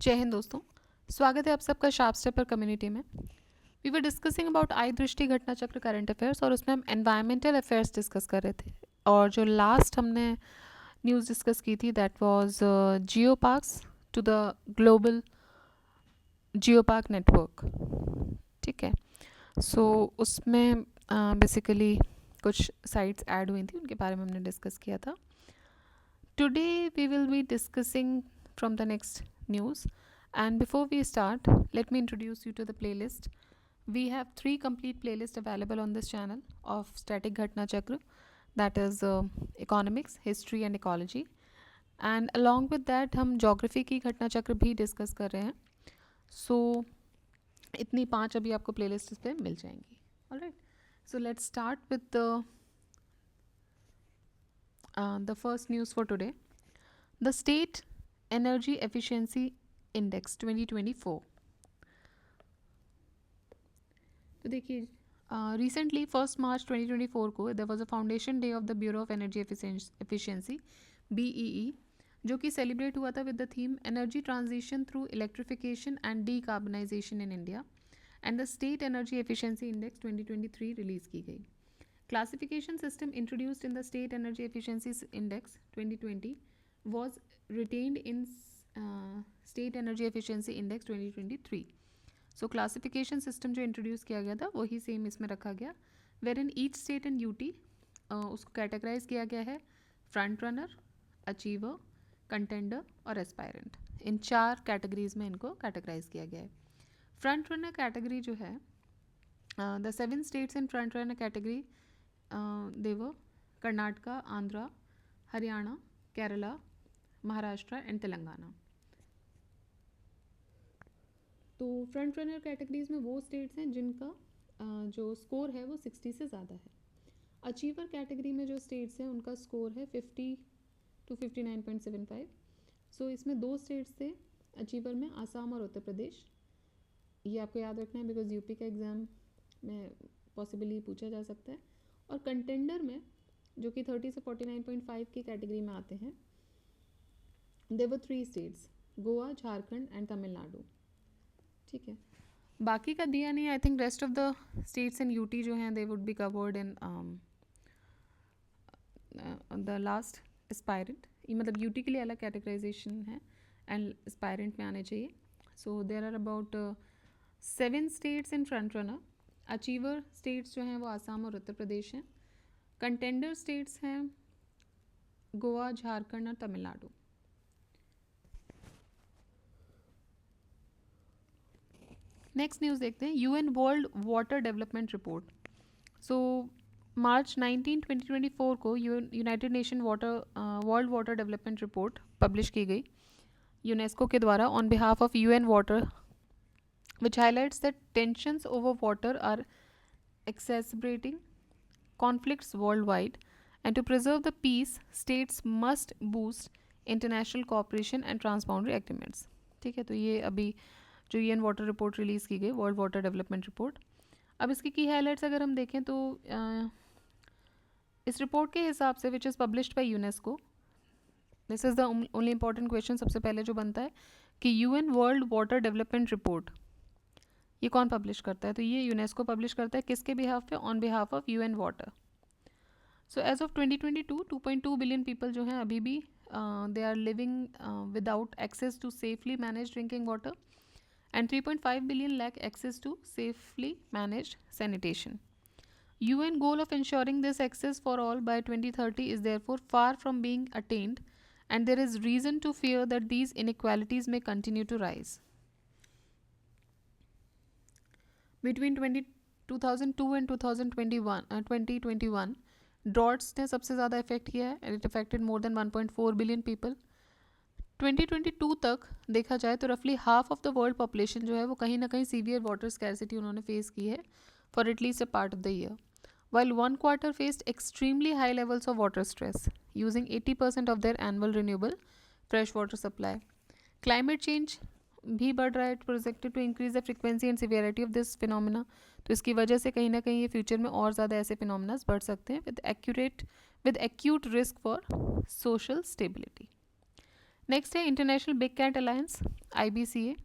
जय हिंद दोस्तों। स्वागत है आप सबका शार्प स्टेपर कम्युनिटी में। वी वर डिस्कसिंग अबाउट आई दृष्टि घटना चक्र करंट अफेयर्स और उसमें हम एनवायरमेंटल अफेयर्स डिस्कस कर रहे थे। और जो लास्ट हमने न्यूज़ डिस्कस की थी that was geo parks to the global geo park network. ठीक है, सो उसमें बेसिकली कुछ साइट्स ऐड हुई थी, उनके बारे में हमने डिस्कस किया था। Today we will be discussing from the next news. And before we start, let me introduce you to the playlist. We have 3 complete playlists available on this channel of Static Ghatna Chakra, that is economics, history and ecology. And along with that हम geography की घटना चक्र भी discuss कर रहे हैं. So इतनी 5 अभी आपको playlist पे मिल जाएंगी. Alright, so let's start with the first news for today. The State Energy Efficiency index 2024. तो देखिए, रिसेंटली 1 मार्च 2024 को there was a foundation day of the bureau of energy efficiency BEE, जो कि सेलिब्रेट हुआ था with the theme energy transition through electrification and decarbonisation in India, and the state energy efficiency index 2023 release की गई. Classification system introduced in the state energy efficiency index 2020 was retained in state energy efficiency index 2023. So classification system जो introduce किया गया था वही same इसमें रखा गया, wherein each state and UT उसको कैटेगराइज किया गया है फ्रंट रनर, अचीवर, कंटेंडर और एस्पायरेंट. इन 4 कैटेगरीज में इनको कैटेगराइज किया गया है. फ्रंट रनर कैटेगरी जो है, the 7 states in front runner category they were Karnataka, Andhra, Haryana, Kerala, Maharashtra and Telangana. तो फ्रंट रनर कैटेगरीज में वो स्टेट्स हैं जिनका जो स्कोर है वो 60 से ज़्यादा है. अचीवर कैटेगरी में जो स्टेट्स हैं उनका स्कोर है 50 to 59.75. सो इसमें 2 स्टेट्स थे अचीवर में, आसाम और उत्तर प्रदेश. ये आपको याद रखना है बिकॉज यूपी का एग्ज़ाम में पॉसिबली पूछा जा सकता है. और कंटेंडर में जो कि 30 से 49.5 की कैटेगरी में आते हैं, there were 3 states, Goa, Jharkhand and Tamil Nadu. ठीक है, बाकी का दिया नहीं. I think rest of the states and UT जो हैं they would be covered in the last aspirant. मतलब यूटी के लिए अलग कैटेगराइजेशन है एंड एस्पायरेंट में आने चाहिए. So there are about 7 states in front runner. Achiever states जो हैं वो आसाम और उत्तर प्रदेश हैं. कंटेंडर स्टेट्स हैं गोवा, झारखंड और तमिलनाडु. नेक्स्ट न्यूज़ देखते हैं. UN world water development report. So March 19, 2024 को United Nation world water development report publish की गई यूनेस्को के द्वारा on behalf of UN water, which highlights that tensions over water are exacerbating conflicts worldwide, and to preserve the peace, states must boost international cooperation and transboundary agreements. ठीक है, तो ये अभी जो यूएन वाटर रिपोर्ट रिलीज़ की गई, world water development report. अब इसकी की हाईलाइट्स अगर हम देखें तो इस रिपोर्ट के हिसाब से which is published by UNESCO, this is the only important question सबसे पहले जो बनता है कि UN world water development report ये कौन पब्लिश करता है. तो ये यूनेस्को पब्लिश करता है. किसके बिहाफ पे? On behalf of UN water. So as of 2022 2.2 billion people जो हैं अभी भी they are living without access to safely manage drinking water, and 3.5 billion lack access to safely managed sanitation. UN goal of ensuring this access for all by 2030 is therefore far from being attained, and there is reason to fear that these inequalities may continue to rise. Between 2002 and 2021 droughts ने सबसे ज़्यादा effect किया है and it affected more than 1.4 billion people. 2022 तक देखा जाए तो रफली half of the world population जो है वो कहीं ना कहीं सीवियर वाटर स्कैरसिटी उन्होंने फेस की है for at least a part of the year, while one quarter faced extremely high levels of water stress, using 80% of their annual renewable fresh water supply. Climate change भी बढ़ रहा है, projected to increase the frequency and severity of this phenomena. तो इसकी वजह से कहीं ना कहीं ये फ्यूचर में और ज़्यादा ऐसे फिनोमिनास बढ़ सकते हैं with acute risk for social stability. Next है international big cat alliance, IBCA.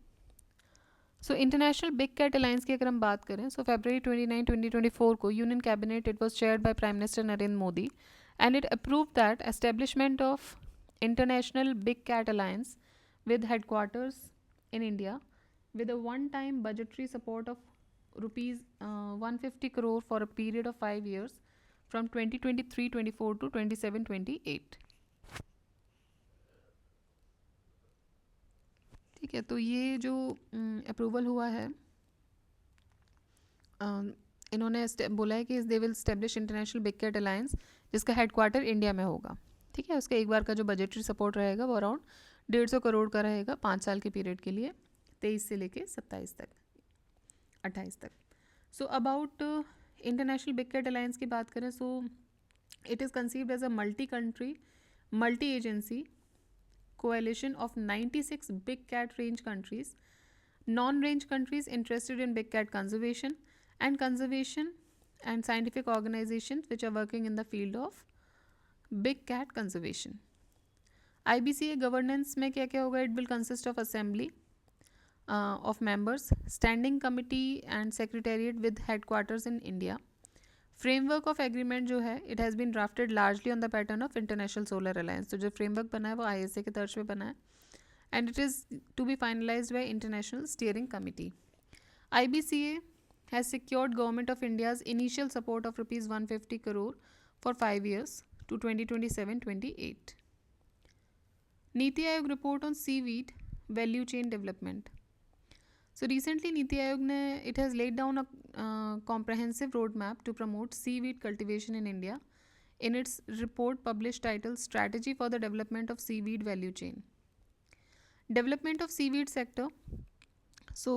So international big cat alliance की अगर हम बात करें, सो February 29, 2024 को union cabinet, it was chaired by prime minister Narendra Modi, and it approve that establishment of international big cat alliance with headquarters in India with a one-time budgetary support of rupees 150 crore for a period of 5 years from 2023-24 to 27-28. ठीक है, तो ये जो approval हुआ है, इन्होंने बोला है कि they will establish international big cat alliance जिसका हेडक्वार्टर इंडिया में होगा. ठीक है, उसका एक बार का जो बजटरी सपोर्ट रहेगा वो अराउंड 150 करोड़ का रहेगा 5 साल के पीरियड के लिए, 23 से लेके 27 तक, 28 तक. So about international big cat alliance की बात करें, so it is conceived as a multi country multi agency coalition of 96 big cat range countries, non-range countries interested in big cat conservation and scientific organizations which are working in the field of big cat conservation. IBCA governance में क्या क्या होगा? It will consist of assembly of members, standing committee and secretariat with headquarters in India. Framework of agreement जो है, it has been drafted largely on the pattern of international solar alliance. तो जो framework बना है वो ISA के तर्ज पे बना है, and it is to be finalised by international steering committee. IBCA has secured government of India's initial support of rupees 150 crore for 5 years to 2027-28. Niti Aayog report on seaweed value chain development. So recently Niti Aayog ने it has laid down a comprehensive roadmap to promote seaweed cultivation in India in its report published titled Strategy for the Development of Seaweed Value Chain. Development of seaweed sector. So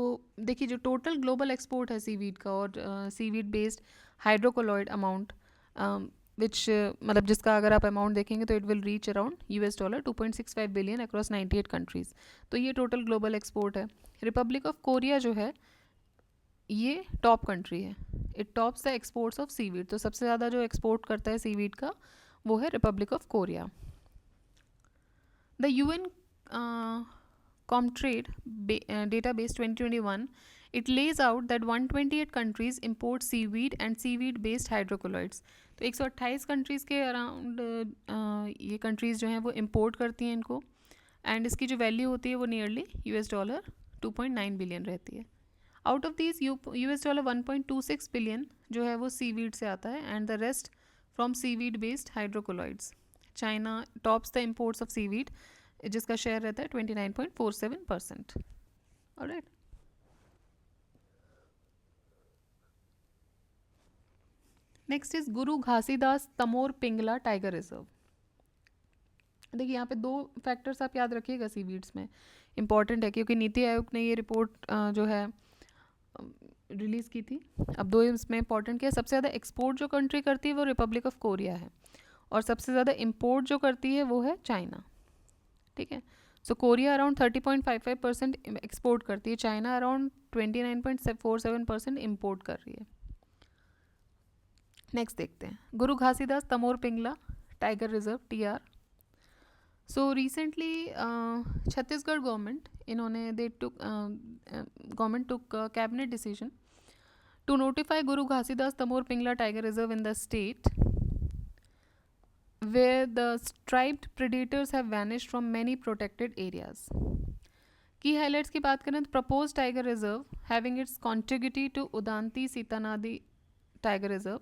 देखिए जो total global export है seaweed का और seaweed based hydrocolloid amount which मतलब जिसका अगर आप amount देखेंगे तो it will reach around $2.65 billion across 98 countries. तो ये टोटल ग्लोबल एक्सपोर्ट है. रिपब्लिक ऑफ कोरिया जो है ये टॉप कंट्री है, it tops the exports of seaweed. तो सबसे ज़्यादा जो एक्सपोर्ट करता है सीवीड का वो है Republic of Korea. The UN Comtrade database 2021, it lays out that 128 countries import seaweed and seaweed based hydrocolloids. तो 128 कंट्रीज़ के अराउंड ये कंट्रीज़ जो हैं वो इम्पोर्ट करती हैं इनको, एंड इसकी जो वैल्यू होती है वो नियरली $2.9 बिलियन रहती है. आउट ऑफ दिस $1.26 बिलियन जो है वो सीवीड से आता है, and the rest from seaweed based hydrocolloids. China tops the imports of seaweed जिसका शेयर रहता है 29.47%. Alright. Next is Guru Ghasidas Tamor Pingla tiger reserve. देखिए यहाँ पे 2 फैक्टर्स आप याद रखिएगा सीवीड्स में, इंपॉर्टेंट है क्योंकि नीति आयोग ने ये रिपोर्ट जो है रिलीज़ की थी. अब 2 इसमें इंपॉर्टेंट क्या है, सबसे ज़्यादा एक्सपोर्ट जो कंट्री करती है वो रिपब्लिक ऑफ कोरिया है, और सबसे ज़्यादा इम्पोर्ट जो करती है वो है चाइना. ठीक है, सो कोरिया अराउंड 30.55% एक्सपोर्ट करती है, चाइना अराउंड 29.47% इम्पोर्ट कर रही है. नेक्स्ट देखते हैं Guru Ghasidas Tamor Pingla tiger reserve TR. So recently Chhattisgarh government इन्होंने government took cabinet decision to notify Guru Ghasidas Tamor Pingla tiger reserve in the state where the striped predators have vanished from many protected areas. Key highlights की बात करें तो proposed tiger reserve having its contiguity to Udanti Sitanadi tiger reserve,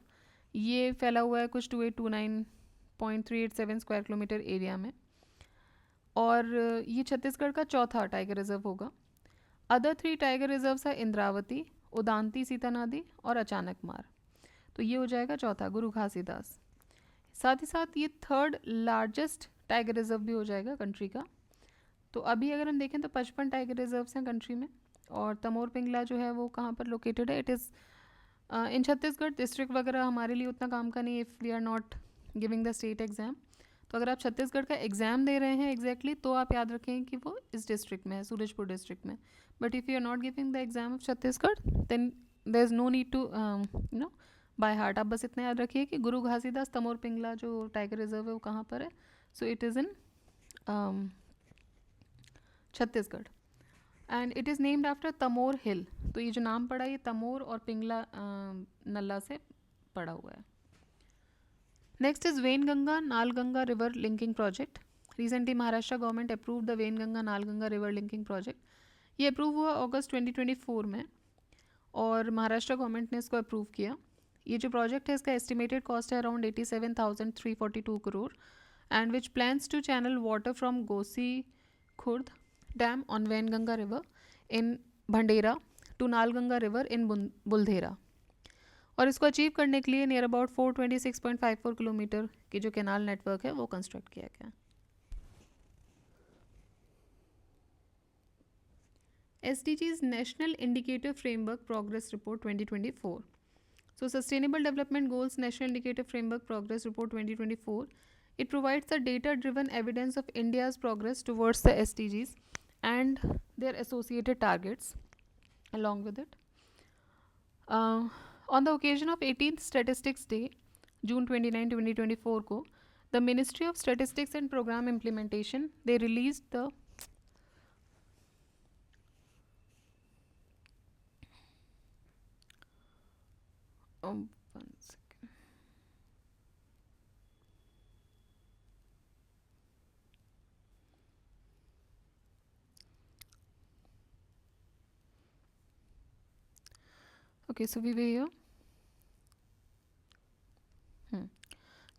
ये फैला हुआ है कुछ 2829.387 square kilometre area में, और ये छत्तीसगढ़ का चौथा टाइगर रिजर्व होगा. अदर 3 टाइगर रिजर्व्स है इंद्रावती, उदांती सीतानादी और अचानक मार. तो ये हो जाएगा चौथा गुरु घासीदास. साथ ही साथ ये 3rd लार्जेस्ट टाइगर रिजर्व भी हो जाएगा कंट्री का. तो अभी अगर हम देखें तो 55 टाइगर रिजर्व्स हैं कंट्री में, और तमोर पिंगला जो है वो कहाँ पर लोकेटेड है, it is in Chhattisgarh. District वगैरह हमारे लिए उतना काम का नहीं है if we are not giving the state exam. तो अगर आप छत्तीसगढ़ का एग्ज़ाम दे रहे हैं एग्जैक्टली तो आप याद रखें कि वो इस डिस्ट्रिक्ट में है, सूरजपुर डिस्ट्रिक्ट में. But if you are not giving the exam of Chhattisgarh then there is no need to know by heart. आप बस इतना याद रखिए कि गुरु घासीदास तमोर पिंगला जो टाइगर रिजर्व है वो कहाँ पर है. So it is in Chhattisgarh. And it is named after Tamor hill. तो ये जो नाम पड़ा ये तमोर और पिंगला नल्ला से पड़ा हुआ है। Next is Wainganga Nalganga river linking project. Recently Maharashtra government approve the Wainganga Nalganga river linking project. ये अप्रूव हुआ अगस्त 2024 में और महाराष्ट्र गवर्नमेंट ने इसको अप्रूव किया। ये जो प्रोजेक्ट है इसका एस्टिमेटेड कॉस्ट है around 87,342 crore and which plans to channel water from Gosi Khurd dam on Wainganga river in Bhandara to Nalganga river in Buldhana. और इसको अचीव करने के लिए नियर अबाउट 426.54 किलोमीटर की जो कैनाल नेटवर्क है वो कंस्ट्रक्ट किया गया। SDGs National Indicator Framework Progress Report 2024. So Sustainable Development Goals National Indicator Framework Progress Report 2024. It provides the data-driven evidence of India's progress towards the SDGs and their associated targets along with it. On the occasion of 18th Statistics Day, June 29, 2024 को, the Ministry of Statistics and Program Implementation, they released the one second. Okay, so we were here.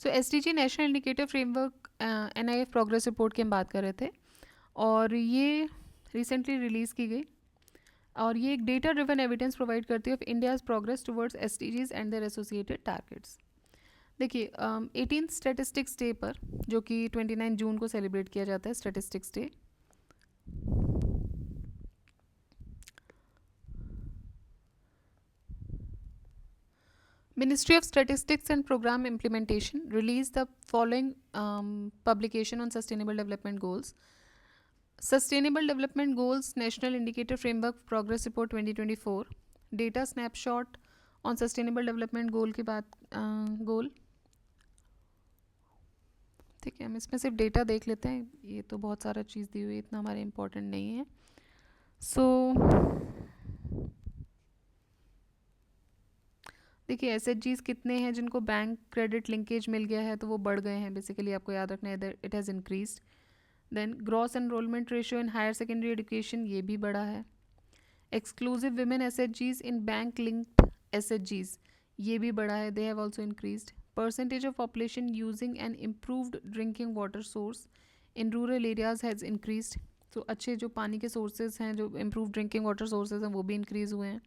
So SDG national indicator framework NIF progress report की हम बात कर रहे थे और ये recently release की गई और ये एक डेटा ड्रिवन एविडेंस प्रोवाइड करती है of India's progress towards SDGs and their associated targets. देखिए 18th स्टैटिस्टिक्स डे पर जो कि 29 जून को सेलिब्रेट किया जाता है statistics day, Ministry of Statistics and Program Implementation released the following publication on Sustainable Development Goals. Sustainable Development Goals National Indicator Framework Progress Report 2024. Data snapshot on Sustainable Development Goal की बात गोल ठीक है, हम इसमें सिर्फ डेटा देख लेते हैं, ये तो बहुत सारा चीज़ दी हुई है, इतना हमारे इम्पोर्टेंट नहीं है। देखिए SHGs कितने हैं जिनको बैंक क्रेडिट लिंकेज मिल गया है तो वो बढ़ गए हैं, बेसिकली आपको याद रखना है it has increased. Then gross enrolment ratio in higher secondary education ये भी बढ़ा है। Exclusive women SHGs in bank linked SHGs ये भी बढ़ा है, they have also increased. Percentage of population using an improved drinking water source in rural areas has increased. तो अच्छे जो पानी के सोर्सेज हैं, जो इम्प्रूव ड्रिंकिंग वाटर सोर्सेज हैं वो भी इंक्रीज़ हुए हैं।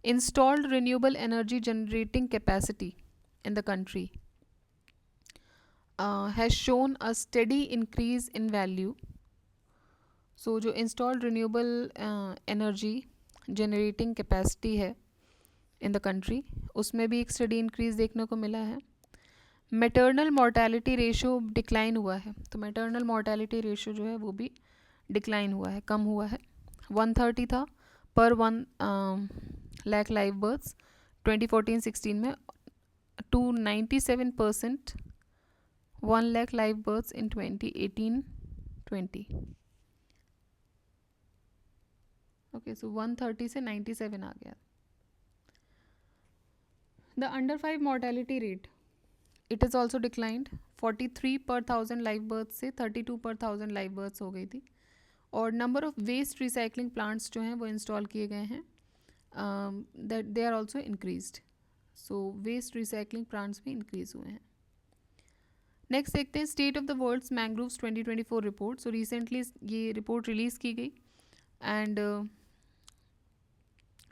Installed renewable energy generating capacity in the country has shown a steady increase in value. So जो installed renewable energy generating capacity है in the country उसमें भी एक steady increase देखने को मिला है। Maternal mortality ratio decline हुआ है, तो maternal mortality ratio जो है वो भी decline हुआ है, कम हुआ है। 130 था पर 1 लाख लाइव बर्थ्स 2014-16 में to 97% 1 lakh live births in 2018-20। Okay, so 130 से 97 आ गया। The under 5 mortality rate it is also declined 43 पर 1000 लाइव बर्थ से 32 पर 1000 लाइव बर्थ्स हो गई थी। और number of waste recycling plants जो हैं वो इंस्टॉल किए गए हैं, that they are also increased. So waste recycling plants भी increase हुए हैं। नेक्स्ट देखते हैं state of the world's mangroves 2024 report. So recently ये रिपोर्ट रिलीज़ की गई and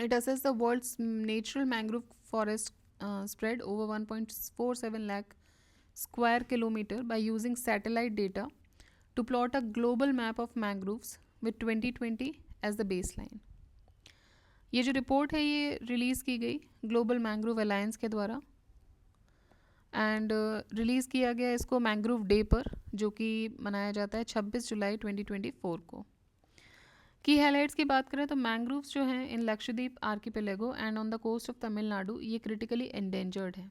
it assess the world's natural mangrove forest spread over 1.47 lakh square kilometer by using satellite data to plot a global map of mangroves with 2020 as the baseline. ये जो report है ये release की गई global mangrove alliance के द्वारा and release किया गया इसको मैंग्रोव डे पर जो कि मनाया जाता है 26 जुलाई 2024 को। की हाइलाइट्स की बात करें तो मैंग्रोव्स जो हैं in Lakshadweep archipelago and on the coast of Tamil Nadu ये क्रिटिकली एंडेंजर्ड है।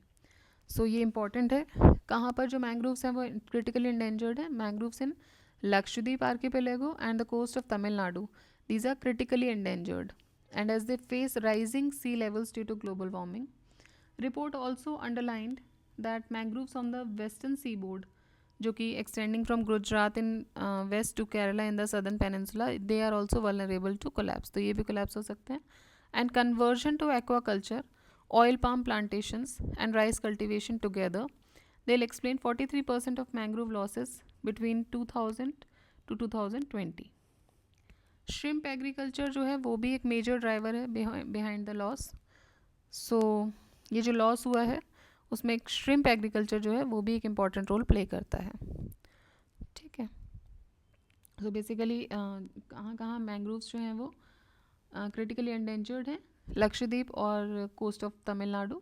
सो ये इंपॉर्टेंट है, कहाँ पर जो मैंग्रोव्स हैं वो क्रिटिकली एंडेंजर्ड है, mangroves in Lakshadweep archipelago, and the coast of Tamil Nadu. These are critically endangered, and as they face rising sea levels due to global warming. Report also underlined that mangroves on the western seaboard, जो कि extending from Gujarat in west to Kerala in the southern peninsula, they are also vulnerable to collapse. तो ये भी collapse हो सकते हैं. And conversion to aquaculture, oil palm plantations and rice cultivation together, they'll explain 43% of mangrove losses between 2000 to 2020. Shrimp agriculture जो है वो भी एक major driver है behind the loss. So ये जो लॉस हुआ है उसमें एक श्रिम्प एग्रीकल्चर जो है वो भी एक इम्पॉर्टेंट रोल प्ले करता है. ठीक है. सो बेसिकली कहाँ कहाँ मैंग्रोव्स जो हैं वो क्रिटिकली एंडेंजर्ड हैं, लक्षद्वीप और कोस्ट ऑफ तमिलनाडु.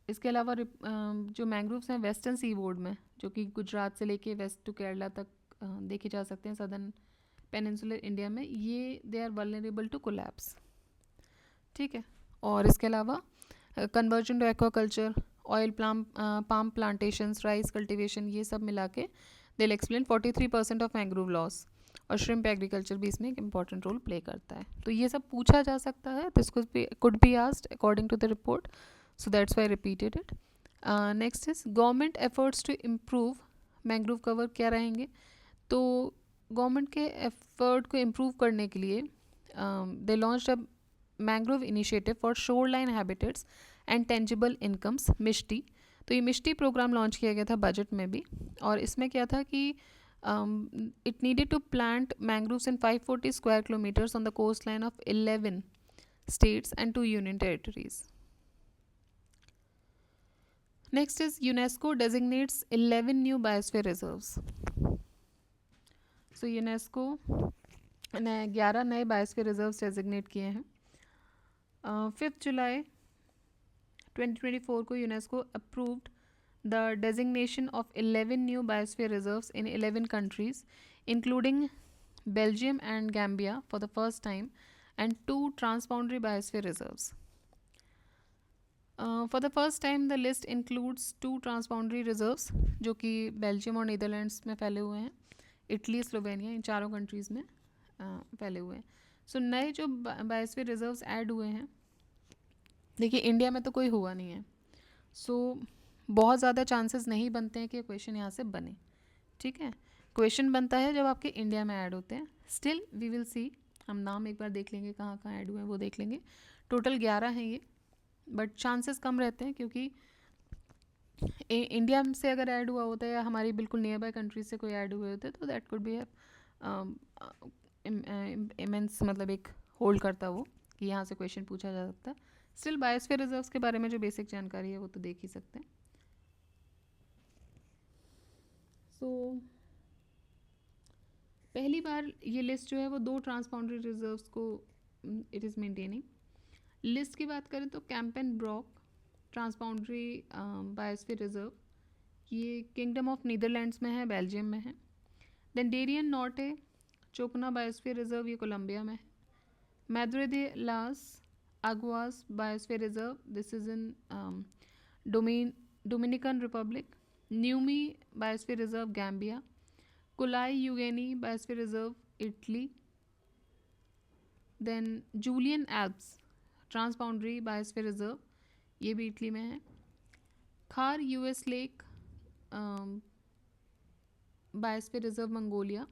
इसके अलावा जो मैंग्रोव्स हैं वेस्टर्न सी बोर्ड में, जो कि गुजरात से लेके वेस्ट टू केरला तक देखे जा सकते हैं सदर्न पेनिनसुलर इंडिया में, ये they are vulnerable to collapse. ठीक है. और इसके अलावा conversion to aquaculture, oil palm plantations, rice cultivation, ये सब मिला के दिल एक्सप्लेन 43% ऑफ मैंग्रोव लॉस. और श्रिम्प एग्रीकल्चर भी इसमें एक इंपॉर्टेंट रोल प्ले करता है. तो ये सब पूछा जा सकता है. This could be asked according to the report, so that's why repeated it. Next is government efforts to improve mangrove cover क्या रहेंगे. तो गवर्नमेंट के एफर्ट को इम्प्रूव करने के लिए they launched a mangrove initiative for shoreline habitats and tangible incomes, Mishti. तो ये मिष्टी प्रोग्राम लॉन्च किया गया था बजट में भी. और इसमें क्या था कि it needed to plant mangroves in 540 square kilometres on the coastline of 11 states and 2 union territories. Next is UNESCO designates 11 new biosphere reserves. So UNESCO ने 11 नए बायोस्फीयर रिजर्व्स डेजिग्नेट किए हैं. 5 जुलाई 2024 को UNESCO approved the designation of 11 new biosphere reserves in 11 countries including Belgium and Gambia for the first time and 2 transboundary biosphere reserves. For the first time the list includes 2 transboundary reserves जो कि Belgium और Netherlands में फैले हुए हैं, Italy, Slovenia, इन चारों countries में फैले हुए हैं. सो नए जो बायोस्फीयर रिजर्व्स ऐड हुए हैं, देखिए इंडिया में तो कोई हुआ नहीं है, सो बहुत ज़्यादा चांसेस नहीं बनते हैं कि क्वेश्चन यहाँ से बने. ठीक है. क्वेश्चन बनता है जब आपके इंडिया में ऐड होते हैं. स्टिल वी विल सी, हम नाम एक बार देख लेंगे कहाँ कहाँ ऐड हुए हैं वो देख लेंगे. टोटल 11 हैं ये, बट चांसेस कम रहते हैं क्योंकि इंडिया से अगर ऐड हुआ होता है या हमारी बिल्कुल नियर बाय कंट्रीज से कोई ऐड हुए होते तो दैट कुड बी इमेंस, मतलब एक होल्ड करता वो कि यहाँ से क्वेश्चन पूछा जा सकता है. स्टिल बायोस्फीयर रिजर्व्स के बारे में जो बेसिक जानकारी है वो तो देख ही सकते हैं. सो पहली बार ये लिस्ट जो है वो 2 ट्रांसबाउंडरी रिजर्व्स को इट इज़ मेंटेनिंग. लिस्ट की बात करें तो Campine Broek transboundary biosphere reserve, ये किंगडम ऑफ नीदरलैंड्स में है, बेल्जियम में है. Then Darien Norte Chocoano biosphere reserve, ये कोलंबिया में है. Madre de las Aguas biosphere reserve, this is in Dominican Republic. Niumi biosphere reserve, Gambia. Colli Euganei biosphere reserve, Italy. Then Julian Alps transboundary biosphere reserve, ये भी Italy में है. खार Us lake biosphere reserve, Mongolia.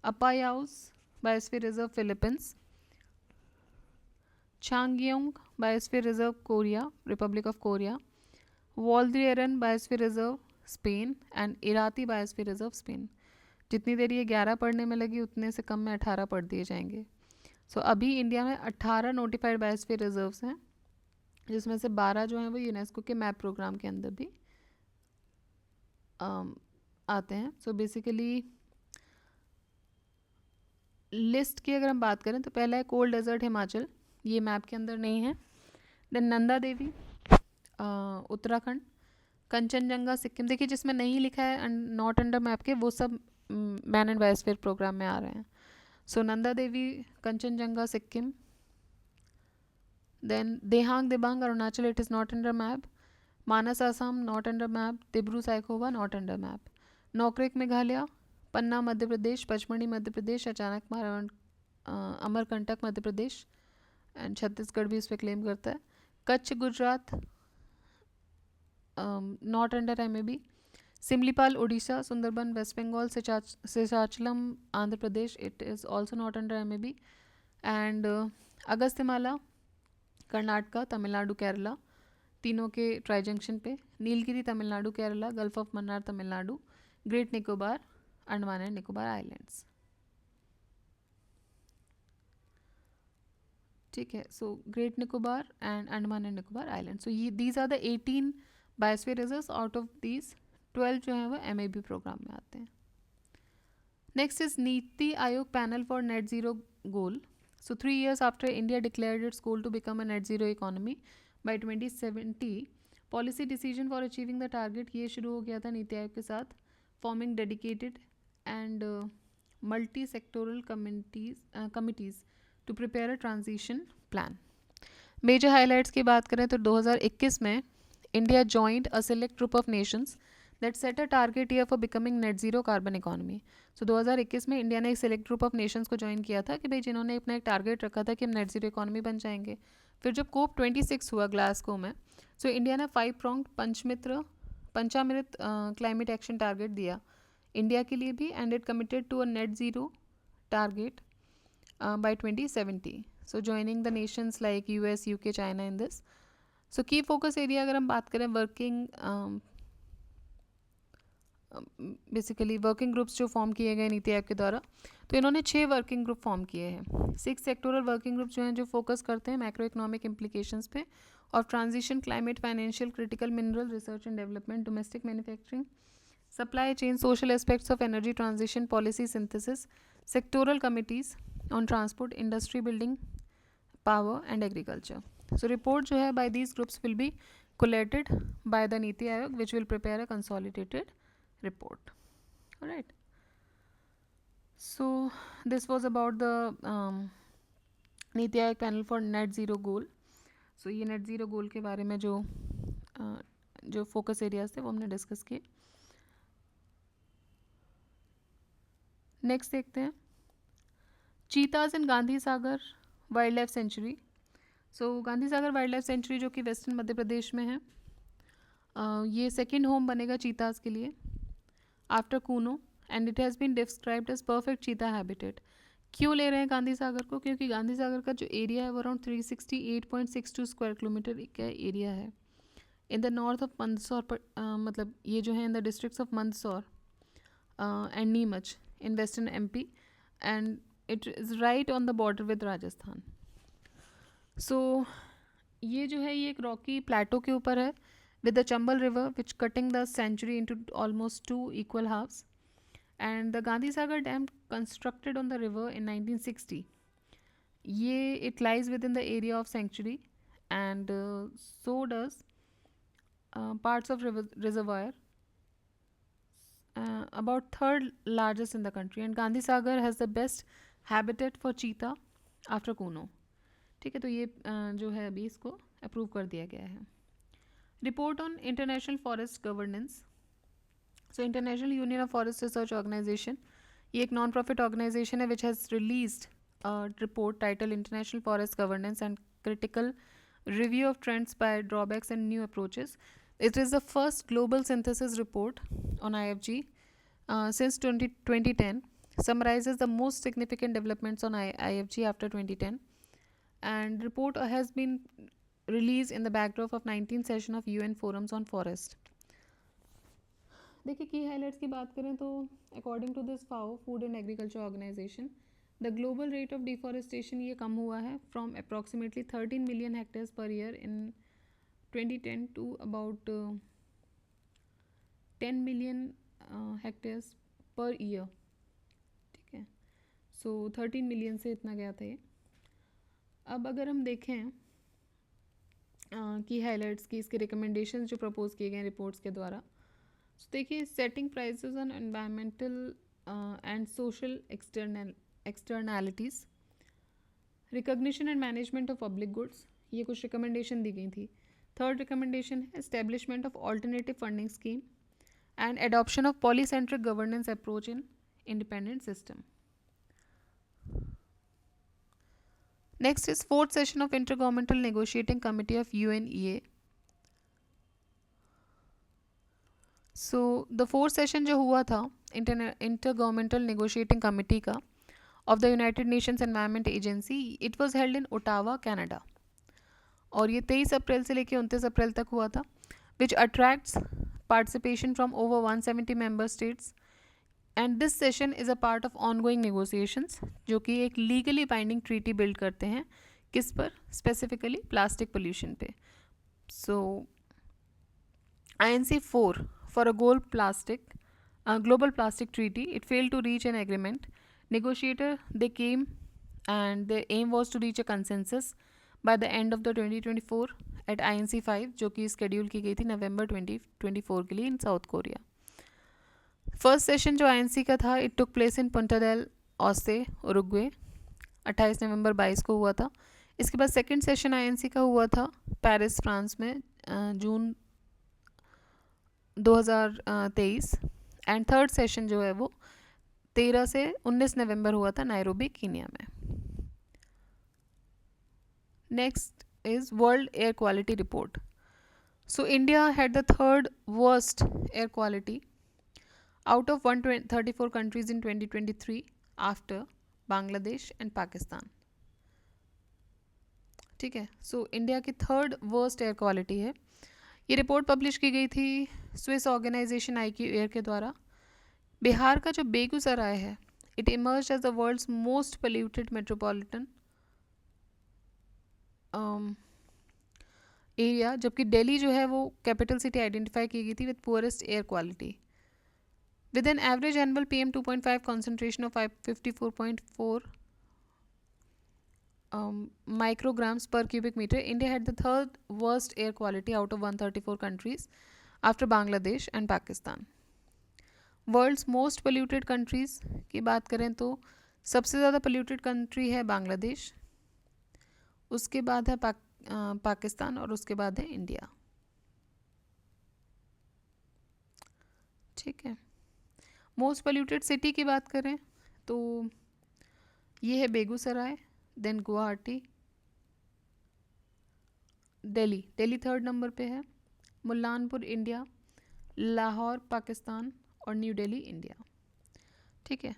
Apayao biosphere reserve, Philippines. Changnyeong biosphere reserve, Korea, republic of Korea. Valdeorras biosphere reserve, Spain. And Irati biosphere reserve, Spain. जितनी देर ये 11 पढ़ने में लगी उतने से कम में 18 पढ़ दिए जाएंगे. सो अभी इंडिया में 18 नोटिफाइड बायोस्फीयर रिजर्व्स हैं, जिसमें से 12 जो हैं वो यूनेस्को के मैप प्रोग्राम के अंदर भी आते हैं. सो बेसिकली लिस्ट की अगर हम बात करें तो पहला है कोल्ड डेजर्ट हिमाचल, ये मैप के अंदर नहीं है. देन नंदा देवी उत्तराखंड. कंचनजंगा सिक्किम, देखिए जिसमें नहीं लिखा है नॉट अंडर मैप के वो सब मैन एंड बायोस्फीयर प्रोग्राम में आ रहे हैं. So Nanda Devi, Kanchenjunga Sikkim. Then Dehang Dibang Arunachal, it is not under map. Manas Assam, not under map. Dibru Saikhowa, not under map. Nokrek Meghalaya, Panna Madhya Pradesh, Pachmarhi Madhya Pradesh, Achanakmar, Amarkantak Madhya Pradesh, and Chhattisgarh भी इस पर क्लेम करता है। Kachchh Gujarat, not under MAB. Simlipal Orissa, Sundarban west Bengal, Seshachalam Andhra Pradesh, it is also not under MAB. And Agasthyamala Karnataka, Tamil Nadu, Kerala, तीनों के ट्राई जंक्शन पे। Nilgiri Tamil Nadu Kerala, gulf of Mannar Tamil Nadu, great Nicobar Andaman and Nicobar islands. ठीक है, so great Nicobar and Andaman and Nicobar island. So ये these are the 18 biosphere reserves, out of these 12 जो है वो MAB programme में आते हैं। Next is NITI Aayog panel for net zero goal. So 3 years after India declared its goal to become a net zero economy by 2070, policy decision for achieving the target ये शुरू हो गया था नीति आयोग के साथ, forming dedicated and multi-sectoral committees to prepare a transition plan. Major highlights की बात करें तो 2021 में India joined a select group of nations that set a target year for becoming net zero carbon economy. So 2021 में India ने एक select group of Nations को join किया था कि भाई जिन्होंने अपना एक टारगेट रखा था कि हम नेट जीरो इकोनॉमी बन जाएंगे। फिर जब कोप 26 हुआ ग्लासगो में, सो इंडिया ने 5 pronged Panchamrit climate action target दिया इंडिया के लिए भी, and it committed to a net zero target by 2070. So joining the nations like US, UK, China in this. So key focus area अगर हम बात करें वर्किंग बेसिकली वर्किंग ग्रुप्स जो form किए गए नीति आयोग के द्वारा, तो इन्होंने 6 वर्किंग ग्रुप फॉर्म किए हैं। 6 सेक्टोरल वर्किंग ग्रुप जो हैं जो फोकस करते हैं मैक्रो इकोनॉमिक इम्प्लीकेशंस पे और transition, climate, financial, critical mineral, research and development, domestic manufacturing, supply chain, social aspects of energy transition, policy synthesis, sectoral committees on transport, industry, building, power and agriculture. So report जो है by these groups will be collated by the NITI Aayog which will prepare a consolidated report. Alright. So this was about the NITI Aayog panel for net zero goal. So ये net zero goal के बारे में जो focus areas थे वो हमने discuss किए. Next देखते हैं चीताज इन Gandhi Sagar wild life sanctuary. सो Gandhi Sagar wild life sanctuary जो कि वेस्टर्न मध्य प्रदेश में है, ये सेकेंड होम बनेगा चीताज के लिए after Kuno, and it has been described as perfect cheetah habitat. क्यों ले रहे हैं गांधी सागर को? क्योंकि गांधी सागर का जो एरिया है वो अराउंड 368.62 स्क्वायर किलोमीटर का एरिया है in the north of Mandsaur, मतलब ये जो है in the districts of Mandsaur and Neemuch in western MP, and it is right on the border with Rajasthan. So ये जो है ये एक रॉकी प्लेटो के ऊपर है with the Chambal river which cutting the sanctuary into almost 2 equal halves, and the Gandhi Sagar dam constructed on the river in 1960. ये it lies within the area of sanctuary and so does parts of reservoir, about third largest in the country, and Gandhi Sagar has the best habitat for cheetah after Kuno. ठीक है, तो ये जो है अभी इसको approve कर दिया गया है. Report on international forest governance. So international union of forest research organisation ये एक नॉन प्रॉफिट ऑर्गेनाइजेशन है which has released report title international forest governance and critical review of trends by drawbacks and new approaches. It is the first global synthesis report on IFG since 2010, summarizes the most significant developments on IFG after 2010, and report has been released in the backdrop of 19th session of UN forums on forest. देखिए की highlights की बात करें तो according to this FAO food and agriculture organisation the global rate of deforestation ये कम हुआ है from approximately 13 million hectares per year in 2010 to about 10 million hectares per year. ठीक है, सो 13 मिलियन से इतना गया था ये. अब अगर हम देखें की हाईलाइट्स की इसके रिकमेंडेशंस जो प्रपोज किए गए रिपोर्ट्स के द्वारा, तो देखिए setting prices on environmental and social externalities, recognition and management of public goods, ये कुछ रिकमेंडेशन दी गई थी. थर्ड रिकमेंडेशन है establishment of alternative funding scheme and adoption of polycentric governance approach in independent system. Next is fourth session of Intergovernmental Negotiating Committee of UNEA. So the fourth session जो हुआ था Intergovernmental Negotiating Committee का of the United Nations Environment Agency, it was held in Ottawa, Canada. और ये 23 अप्रैल से लेकर 29 अप्रैल तक हुआ था, which attracts participation from over 170 member states. And this session is a part of ongoing negotiations, जो कि एक legally binding treaty build करते हैं किस पर, specifically plastic pollution पे. So INC 4 for a global plastic treaty, it failed to reach an agreement. Negotiator, they came and their aim was to reach a consensus by the end of the 2024 at INC 5, जो कि schedule की गई थी November 2024 के लिए in South Korea. First session जो INC का था, it took place in Punta del Este, Uruguay, 28 नवंबर 22 को हुआ था. इसके बाद सेकंड सेशन INC का हुआ था पेरिस, फ्रांस में जून 2023. एंड थर्ड सेशन जो है वो 13 से 19 नवंबर हुआ था नायरोबी, कीनिया में. Next is world air quality report. So India had the third worst air quality out of 134 countries in 2023 after Bangladesh and Pakistan. ठीक है, सो इंडिया की थर्ड वर्स्ट एयर क्वालिटी है. ये रिपोर्ट पब्लिश की गई थी Swiss organisation IQ air के द्वारा. बिहार का जो बेगूसराय है, it emerge as the world's most polluted metropolitan area, जबकि दिल्ली जो है वो कैपिटल सिटी आइडेंटिफाई की गई थी with poorest air quality. With an average annual PM 2.5 concentration of 54.4 micrograms per cubic meter, India had the third worst air quality out of 134 countries after Bangladesh and Pakistan. World's most polluted countries की बात करें तो सबसे ज़्यादा polluted country है बांग्लादेश, उसके बाद है पाकिस्तान और उसके बाद है इंडिया. ठीक है. मोस्ट पोल्यूटेड सिटी की बात करें तो ये है Begusarai, then Guwahati, Delhi third number पे है, मुल्लानपुर इंडिया, लाहौर पाकिस्तान और न्यू दिल्ली इंडिया. ठीक है,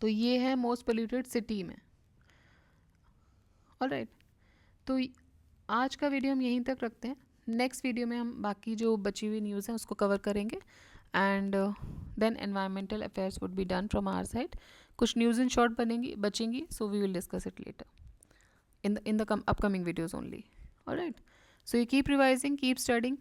तो ये है मोस्ट पोल्यूटेड सिटी में. ऑलराइट, तो आज का वीडियो हम यहीं तक रखते हैं. नेक्स्ट वीडियो में हम बाकी जो बची हुई न्यूज़ हैं उसको कवर करेंगे. And then environmental affairs would be done from our side. कुछ न्यूज़ इन शॉर्ट बचेंगी, so we will discuss it later in the upcoming videos only. All right, so you keep revising, keep studying.